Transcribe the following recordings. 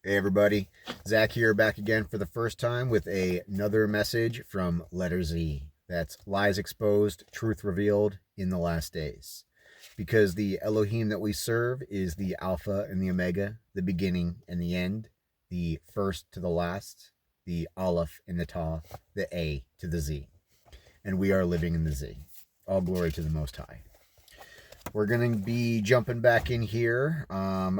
Hey everybody, Zach here, back again for the first time with another message from LETR-Z. That's lies exposed, truth revealed in the last days. Because the Elohim that we serve is the Alpha and the Omega, the beginning and the end, the first to the last, the Aleph and the Ta, the A to the Z. And we are living in the Z. All glory to the Most High. We're going to be jumping back in here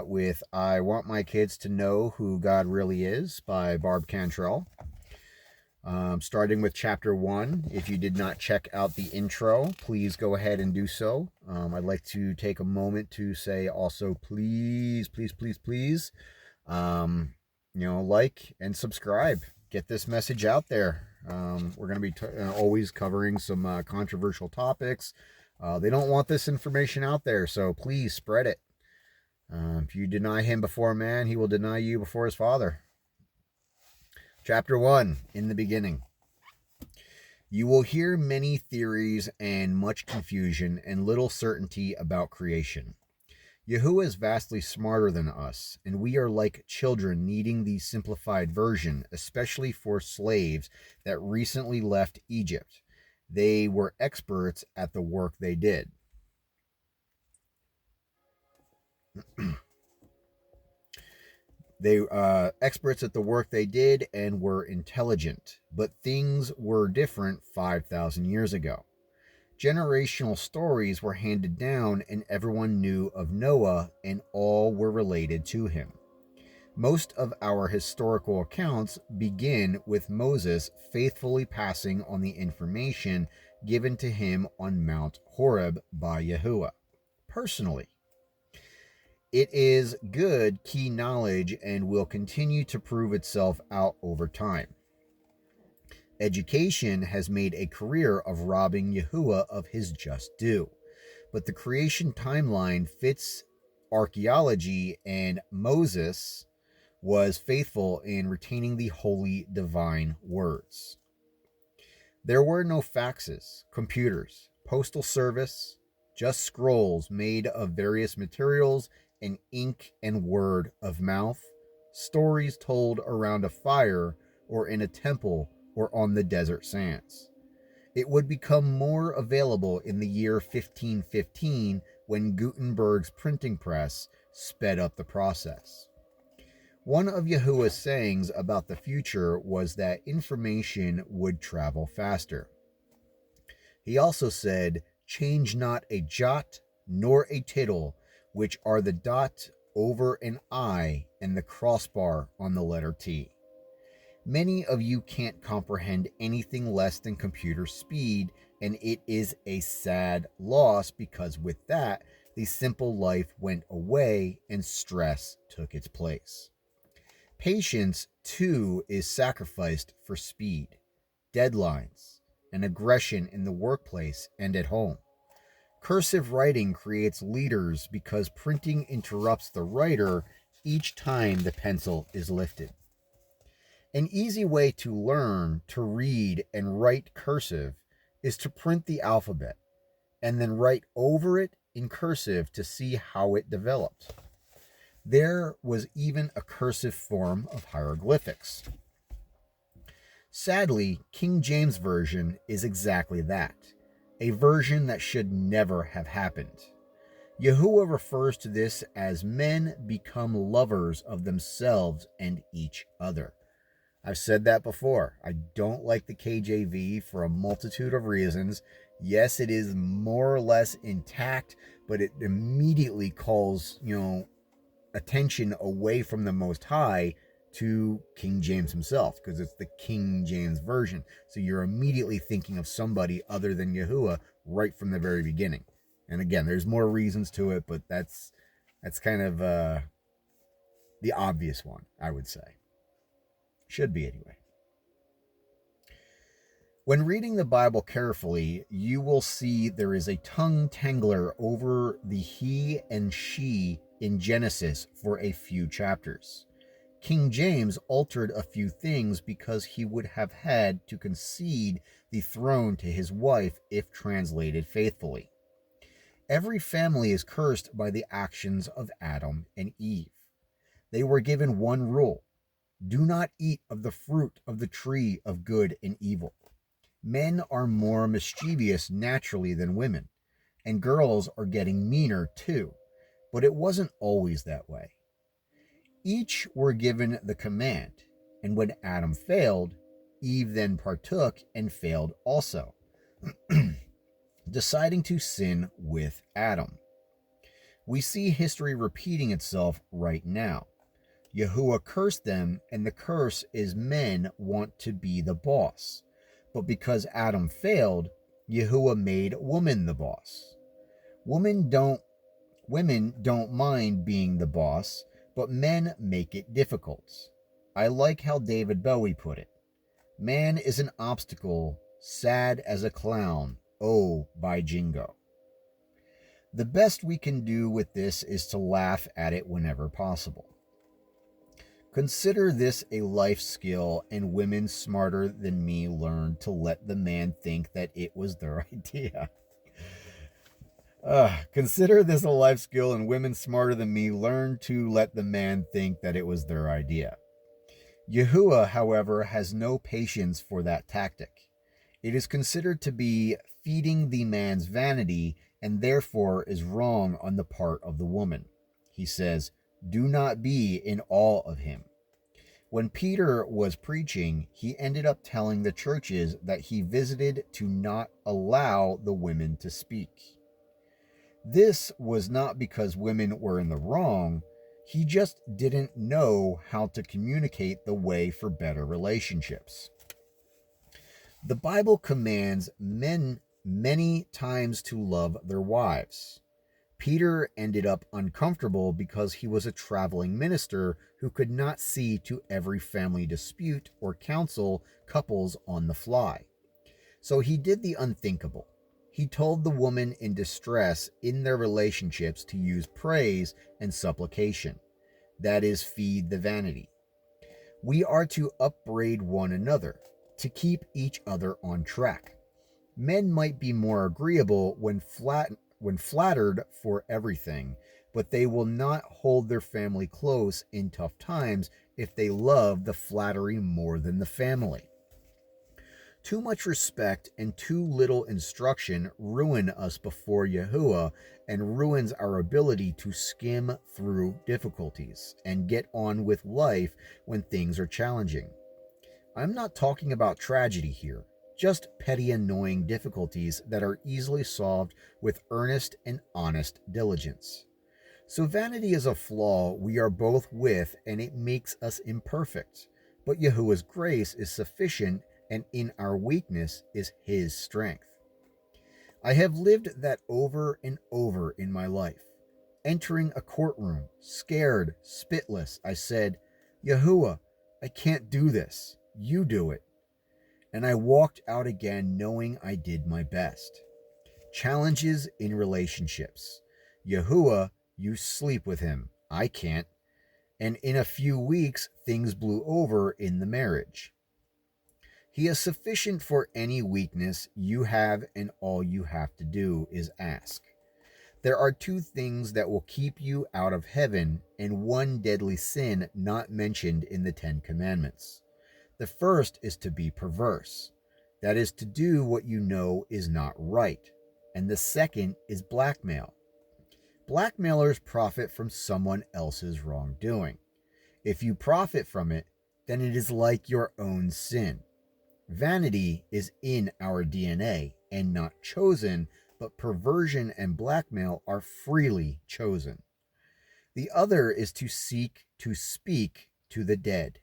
with I Want My Kids to Know Who God Really Is by Barb Cantrell. Starting with chapter 1. If you did not check out the intro, please go ahead and do so. I'd like to take a moment to say also, please, like and subscribe. Get this message out there. We're going to be always covering some controversial topics. They don't want this information out there, so please spread it. If you deny him before man, he will deny you before his father. Chapter 1, in the beginning. You will hear many theories and much confusion and little certainty about creation. Yahuwah is vastly smarter than us, and we are like children needing the simplified version, especially for slaves that recently left Egypt. They were experts at the work they did. They experts at the work they did and were intelligent, but things were different 5,000 years ago. Generational stories were handed down, and everyone knew of Noah, and all were related to him. Most of our historical accounts begin with Moses faithfully passing on the information given to him on Mount Horeb by Yahuwah personally. It is good key knowledge and will continue to prove itself out over time. Education has made a career of robbing Yahuwah of his just due, but the creation timeline fits archaeology, and Moses was faithful in retaining the holy divine words. There were no faxes, computers, postal service, just scrolls made of various materials and ink and word of mouth, stories told around a fire or in a temple or on the desert sands. It would become more available in the year 1515 when Gutenberg's printing press sped up the process. One of Yahuwah's sayings about the future was that information would travel faster. He also said, "Change not a jot nor a tittle, which are the dot over an I and the crossbar on the letter T." Many of you can't comprehend anything less than computer speed, and it is a sad loss because with that, the simple life went away and stress took its place. Patience, too, is sacrificed for speed, deadlines, and aggression in the workplace and at home. Cursive writing creates leaders because printing interrupts the writer each time the pencil is lifted. An easy way to learn to read and write cursive is to print the alphabet and then write over it in cursive to see how it developed. There was even a cursive form of hieroglyphics. Sadly, King James Version is exactly that, a version that should never have happened. Yahuwah refers to this as men become lovers of themselves and each other. I've said that before. I don't like the KJV for a multitude of reasons. Yes, it is more or less intact, but it immediately calls, attention away from the Most High to King James himself, because it's the King James Version. So you're immediately thinking of somebody other than Yahuwah right from the very beginning. And again, there's more reasons to it, but that's kind of the obvious one, I would say. Should be anyway. When reading the Bible carefully, you will see there is a tongue tangler over the he and she in Genesis for a few chapters. King James altered a few things because he would have had to concede the throne to his wife if translated faithfully. Every family is cursed by the actions of Adam and Eve. They were given one rule: do not eat of the fruit of the tree of good and evil. Men are more mischievous naturally than women, and girls are getting meaner too, but it wasn't always that way. Each were given the command, and when Adam failed, Eve then partook and failed also, deciding to sin with Adam. We see history repeating itself right now. Yahuwah cursed them, and the curse is men want to be the boss. But because Adam failed, Yahuwah made woman the boss. Women don't mind being the boss, but men make it difficult. I like how David Bowie put it. Man is an obstacle, sad as a clown. Oh, by jingo. The best we can do with this is to laugh at it whenever possible. Consider this a life skill, and women smarter than me learned to let the man think that it was their idea. Consider this a life skill, and women smarter than me learned to let the man think that it was their idea. Yahuwah, however, has no patience for that tactic. It is considered to be feeding the man's vanity, and therefore is wrong on the part of the woman. He says, do not be in awe of him. When Peter was preaching, he ended up telling the churches that he visited to not allow the women to speak. This was not because women were in the wrong. He just didn't know how to communicate the way for better relationships. The Bible commands men many times to love their wives. Peter ended up uncomfortable because he was a traveling minister who could not see to every family dispute or counsel couples on the fly. So he did the unthinkable. He told the woman in distress in their relationships to use praise and supplication. That is, feed the vanity. We are to upbraid one another, to keep each other on track. Men might be more agreeable when flattered for everything, but they will not hold their family close in tough times if they love the flattery more than the family. Too much respect and too little instruction ruin us before Yahuwah and ruins our ability to skim through difficulties and get on with life when things are challenging. I'm not talking about tragedy here, just petty annoying difficulties that are easily solved with earnest and honest diligence. So vanity is a flaw we are both with, and it makes us imperfect. But Yahuwah's grace is sufficient, and in our weakness is his strength. I have lived that over and over in my life. Entering a courtroom, scared, spitless, I said, Yahuwah, I can't do this. You do it. And I walked out again knowing I did my best. Challenges in relationships. Yahuwah, you sleep with him. I can't. And in a few weeks, things blew over in the marriage. He is sufficient for any weakness you have, and all you have to do is ask. There are two things that will keep you out of heaven, and one deadly sin not mentioned in the 10 Commandments. The first is to be perverse. That is to do what you know is not right. And the second is blackmail. Blackmailers profit from someone else's wrongdoing. If you profit from it, then it is like your own sin. Vanity is in our DNA and not chosen, but perversion and blackmail are freely chosen. The other is to seek to speak to the dead.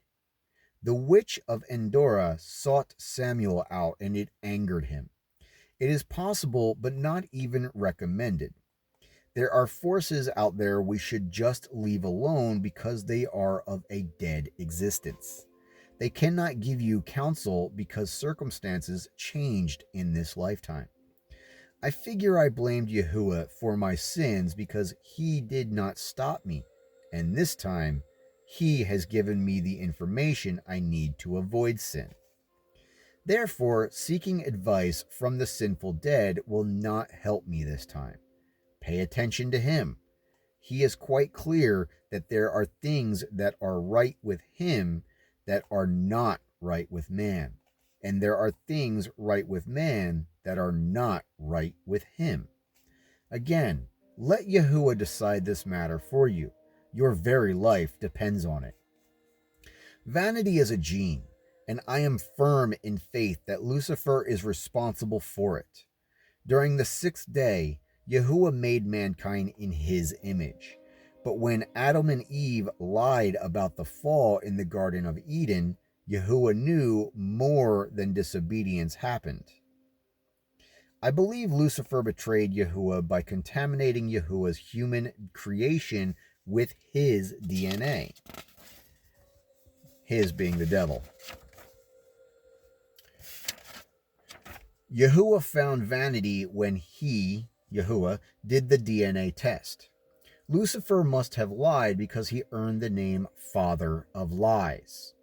The witch of Endor sought Samuel out, and it angered him. It is possible, but not even recommended. There are forces out there we should just leave alone because they are of a dead existence. They cannot give you counsel because circumstances changed in this lifetime. I figure I blamed Yahuwah for my sins because he did not stop me, and this time he has given me the information I need to avoid sin. Therefore, seeking advice from the sinful dead will not help me this time. Pay attention to him. he is quite clear that there are things that are right with him that are not right with man, and there are things right with man that are not right with him. Again, let Yahuwah decide this matter for you. Your very life depends on it. Vanity is a gene, and I am firm in faith that Lucifer is responsible for it. During the sixth day, Yahuwah made mankind in his image. But when Adam and Eve lied about the fall in the Garden of Eden, Yahuwah knew more than disobedience happened. I believe Lucifer betrayed Yahuwah by contaminating Yahuwah's human creation with his DNA, his being the devil. Yahuwah found vanity when he, Yahuwah, did the DNA test. Lucifer must have lied because he earned the name Father of Lies.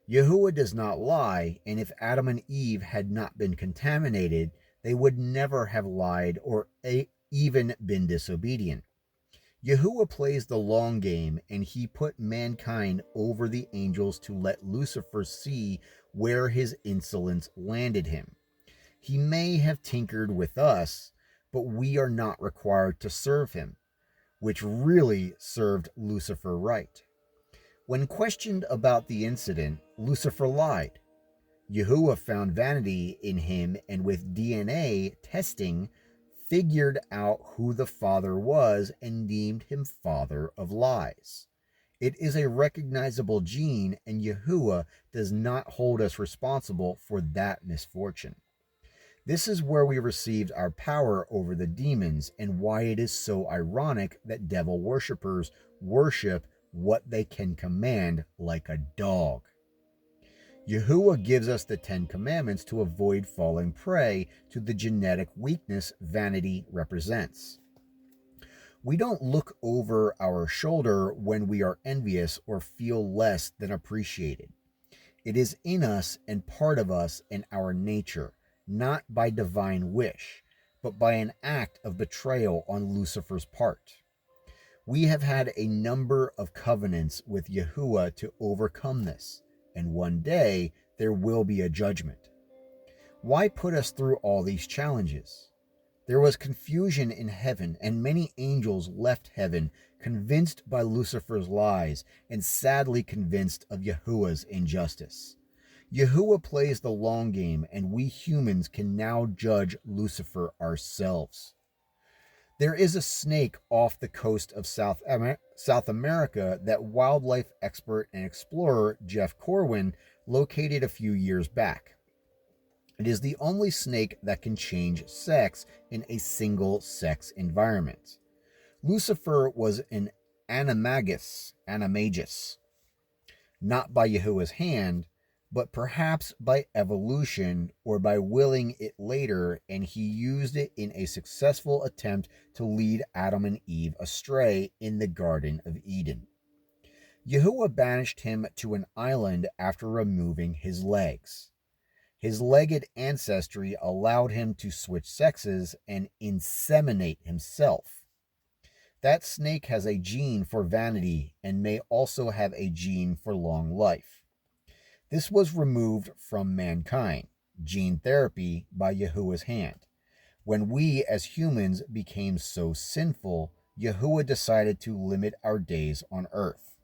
Yahuwah does not lie, and if Adam and Eve had not been contaminated, they would never have lied or even been disobedient. Yahuwah plays the long game, and he put mankind over the angels to let Lucifer see where his insolence landed him. He may have tinkered with us, but we are not required to serve him, which really served Lucifer right. When questioned about the incident, Lucifer lied. Yahuwah found vanity in him and with DNA testing figured out who the father was and deemed him father of lies. It is a recognizable gene, and Yahuwah does not hold us responsible for that misfortune. This is where we received our power over the demons and why it is so ironic that devil worshippers worship what they can command like a dog. Yahuwah gives us the 10 Commandments to avoid falling prey to the genetic weakness vanity represents. We don't look over our shoulder when we are envious or feel less than appreciated. It is in us and part of us and our nature, not by divine wish, but by an act of betrayal on Lucifer's part. We have had a number of covenants with Yahuwah to overcome this, and one day there will be a judgment. Why put us through all these challenges? There was confusion in heaven, and many angels left heaven, convinced by Lucifer's lies, and sadly convinced of Yahuwah's injustice. Yahuwah plays the long game, and we humans can now judge Lucifer ourselves. There is a snake off the coast of South America that wildlife expert and explorer Jeff Corwin located a few years back. It is the only snake that can change sex in a single-sex environment. Lucifer was an animagus, not by Yahuwah's hand, but perhaps by evolution or by willing it later, and he used it in a successful attempt to lead Adam and Eve astray in the Garden of Eden. Yahuwah banished him to an island after removing his legs. His legged ancestry allowed him to switch sexes and inseminate himself. That snake has a gene for vanity and may also have a gene for long life. This was removed from mankind, gene therapy, by Yahuwah's hand. When we as humans became so sinful, Yahuwah decided to limit our days on earth.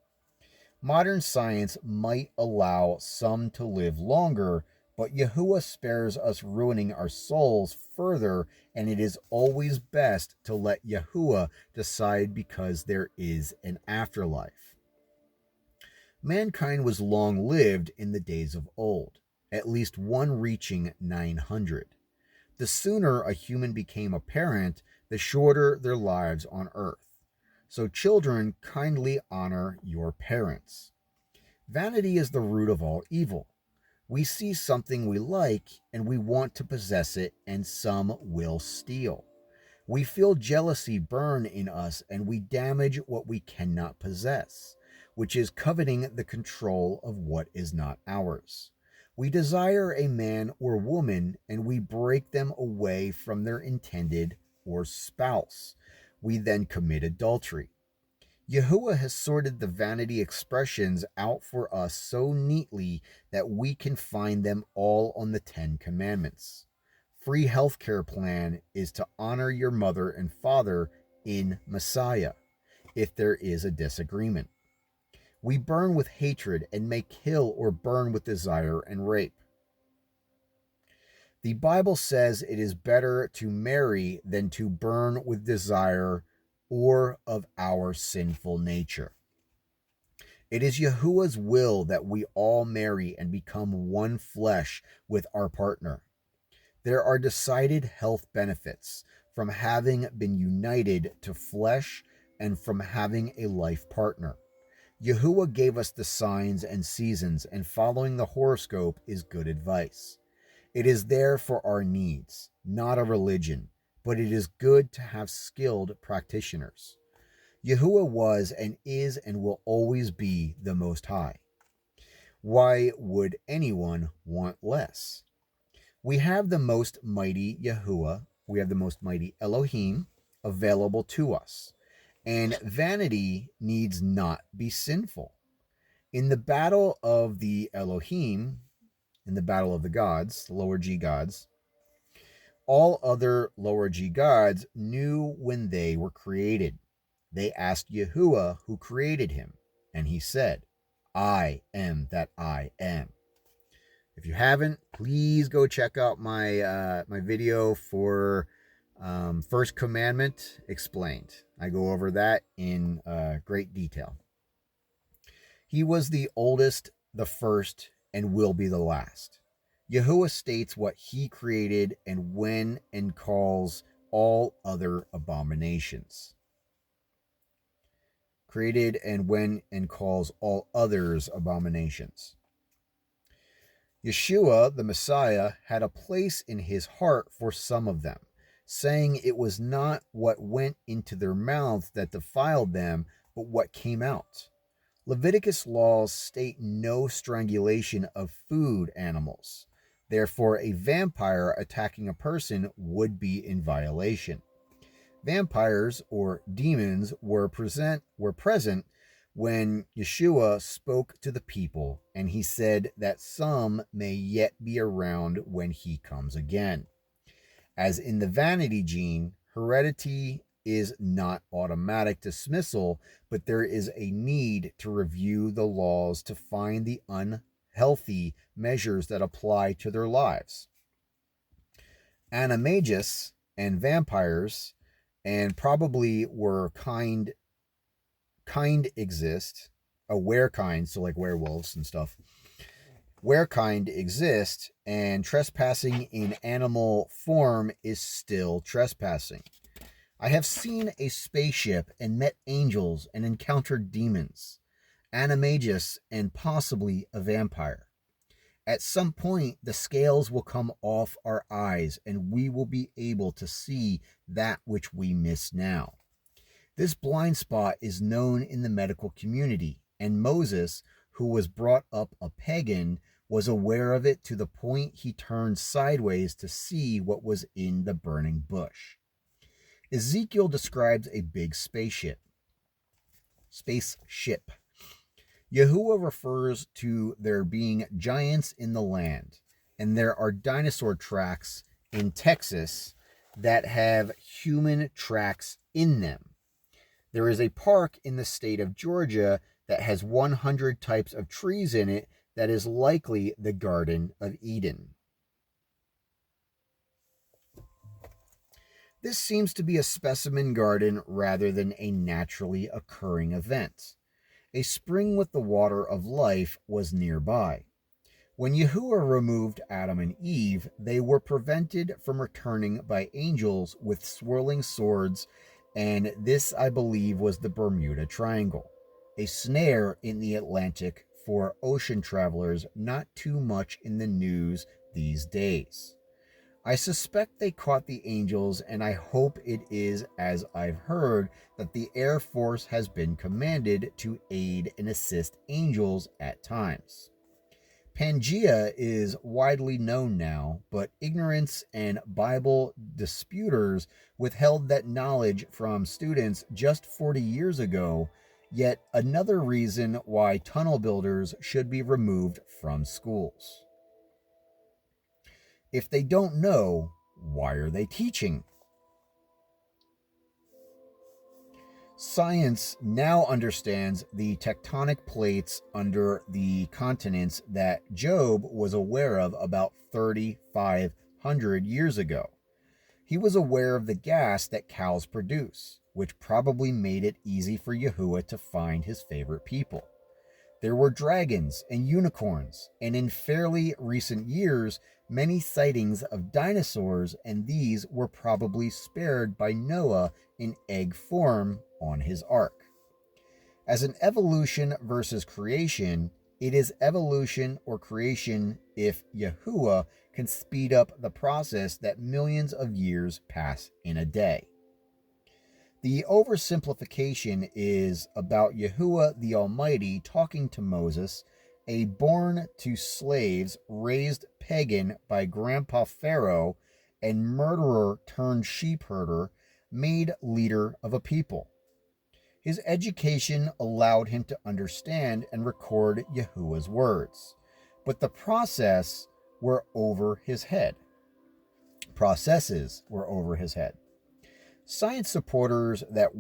Modern science might allow some to live longer, but Yahuwah spares us ruining our souls further, and it is always best to let Yahuwah decide because there is an afterlife. Mankind was long-lived in the days of old, at least one reaching 900. The sooner a human became a parent, the shorter their lives on earth. So children, kindly honor your parents. Vanity is the root of all evil. We see something we like and we want to possess it, and some will steal. We feel jealousy burn in us and we damage what we cannot possess, which is coveting the control of what is not ours. We desire a man or woman and we break them away from their intended or spouse. We then commit adultery. Yahuwah has sorted the vanity expressions out for us so neatly that we can find them all on the Ten Commandments. Free healthcare plan is to honor your mother and father in Messiah if there is a disagreement. We burn with hatred and may kill or burn with desire and rape. The Bible says it is better to marry than to burn with desire or of our sinful nature. It is Yahuwah's will that we all marry and become one flesh with our partner. There are decided health benefits from having been united to flesh and from having a life partner. Yahuwah gave us the signs and seasons, and following the horoscope is good advice. It is there for our needs, not a religion, but it is good to have skilled practitioners. Yahuwah was and is and will always be the Most High. Why would anyone want less? We have the most mighty Yahuwah, we have the most mighty Elohim available to us, and vanity needs not be sinful. In the battle of the Elohim, in the battle of the gods, the lower G gods, all other lower G gods knew when they were created. They asked Yahuwah who created him, and he said, I am that I am. If you haven't, please go check out my my video for First Commandment Explained. I go over that in great detail. He was the oldest, the first, and will be the last. Yahuwah states what he created and when and calls all other abominations. Created and when and calls all others abominations. Yeshua, the Messiah, had a place in his heart for some of them, saying it was not what went into their mouths that defiled them, but what came out. Leviticus laws state no strangulation of food animals. Therefore, a vampire attacking a person would be in violation. Vampires or demons were present when Yeshua spoke to the people, and he said that some may yet be around when he comes again. As in the vanity gene, heredity is not automatic dismissal, but there is a need to review the laws to find the unhealthy measures that apply to their lives. Animagus and vampires, and probably were kind exist, a werekind, so like werewolves and stuff. Werekind exist, and trespassing in animal form is still trespassing. I have seen a spaceship and met angels and encountered demons, animagus, and possibly a vampire. At some point, the scales will come off our eyes, and we will be able to see that which we miss now. This blind spot is known in the medical community, and Moses, who was brought up a pagan, was aware of it to the point he turned sideways to see what was in the burning bush. Ezekiel describes a big spaceship. Yahuwah refers to there being giants in the land, and there are dinosaur tracks in Texas that have human tracks in them. There is a park in the state of Georgia that has 100 types of trees in it that is likely the Garden of Eden. This seems to be a specimen garden rather than a naturally occurring event. A spring with the water of life was nearby. When Yahuwah removed Adam and Eve, they were prevented from returning by angels with swirling swords, and this, I believe, was the Bermuda Triangle, a snare in the Atlantic for ocean travelers not too much in the news these days. I suspect they caught the angels, and I hope it is, as I've heard, that the Air Force has been commanded to aid and assist angels at times. Pangea is widely known now, but ignorance and Bible disputers withheld that knowledge from students just 40 years ago. Yet another reason why tunnel builders should be removed from schools. If they don't know, why are they teaching? Science now understands the tectonic plates under the continents that Job was aware of about 3,500 years ago. He was aware of the gas that cows produce, which probably made it easy for Yahuwah to find his favorite people. There were dragons and unicorns, and in fairly recent years, many sightings of dinosaurs, and these were probably spared by Noah in egg form on his ark. As an evolution versus creation, it is evolution or creation if Yahuwah can speed up the process that millions of years pass in a day. The oversimplification is about Yahuwah the Almighty talking to Moses, a born to slaves, raised pagan by Grandpa Pharaoh, and murderer turned sheep herder, made leader of a people. His education allowed him to understand and record Yahuwah's words, but the processes were over his head. Science supporters that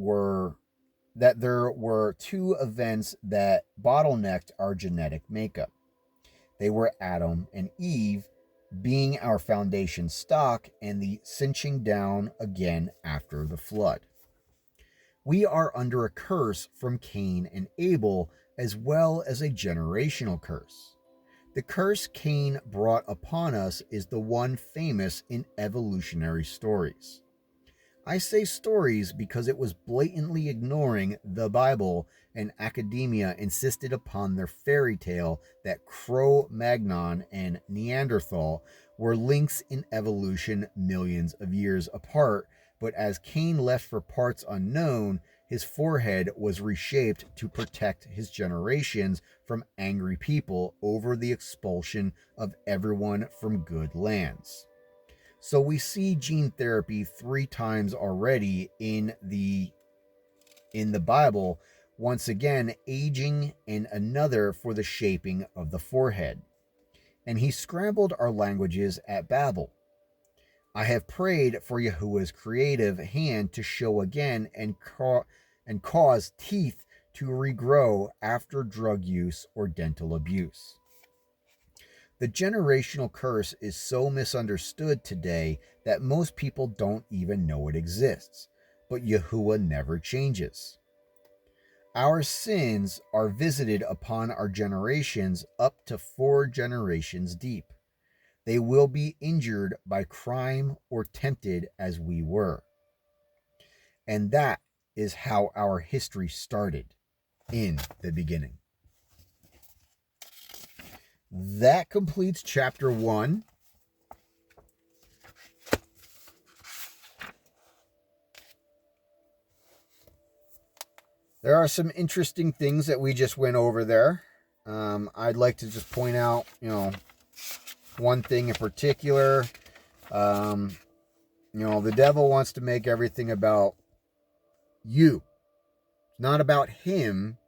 there were two events that bottlenecked our genetic makeup. They were Adam and Eve being our foundation stock and the cinching down again after the flood. We are under a curse from Cain and Abel as well as a generational curse. The curse Cain brought upon us is the one famous in evolutionary stories. I say stories because it was blatantly ignoring the Bible, and academia insisted upon their fairy tale that Cro-Magnon and Neanderthal were links in evolution millions of years apart, but as Cain left for parts unknown, his forehead was reshaped to protect his generations from angry people over the expulsion of everyone from good lands. So we see gene therapy 3 times already in the Bible, once again aging, and another for the shaping of the forehead. And he scrambled our languages at Babel. I have prayed for Yahuwah's creative hand to show again and cause teeth to regrow after drug use or dental abuse. The generational curse is so misunderstood today that most people don't even know it exists, but Yahuwah never changes. Our sins are visited upon our generations up to 4 generations deep. They will be injured by crime or tempted as we were. And that is how our history started in the beginning. That completes chapter 1. There are some interesting things that we just went over there. I'd like to just point out, one thing in particular. The devil wants to make everything about you. It's not about him.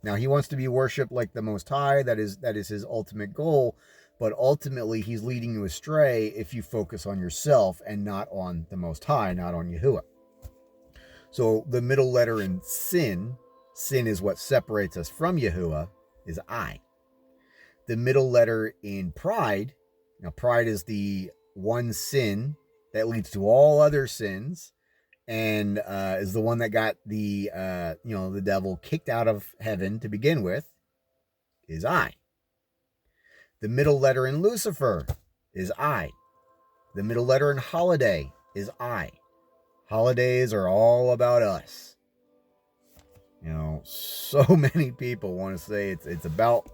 Now, he wants to be worshipped like the Most High. That is his ultimate goal. But ultimately, he's leading you astray if you focus on yourself and not on the Most High, not on Yahuwah. So the middle letter in sin is what separates us from Yahuwah, is I. The middle letter in pride, now pride is the one sin that leads to all other sins, and is the one that got the devil kicked out of heaven to begin with, is I. The middle letter in Lucifer is I. The middle letter in holiday is I. Holidays are all about us. So many people want to say it's about,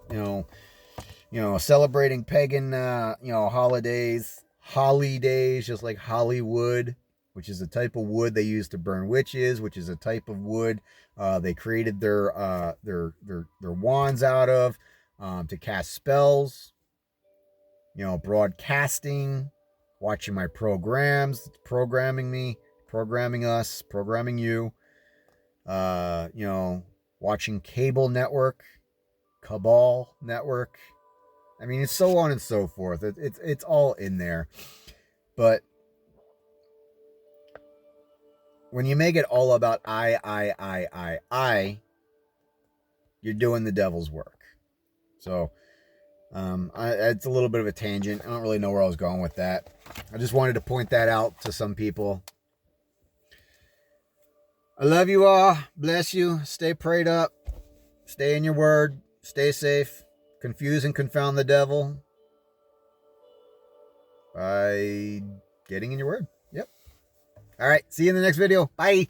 celebrating pagan, holidays, just like Hollywood, which is a type of wood they use to burn witches, which is a type of wood they created their wands out of to cast spells. Broadcasting, watching my programs, programming me, programming us, programming you. watching cable network, cabal network. I mean, it's so on and so forth. It's all in there. But when you make it all about I, you're doing the devil's work. So it's a little bit of a tangent. I don't really know where I was going with that. I just wanted to point that out to some people. I love you all. Bless you. Stay prayed up. Stay in your word. Stay safe. Confuse and confound the devil by getting in your word. Yep. All right. See you in the next video. Bye.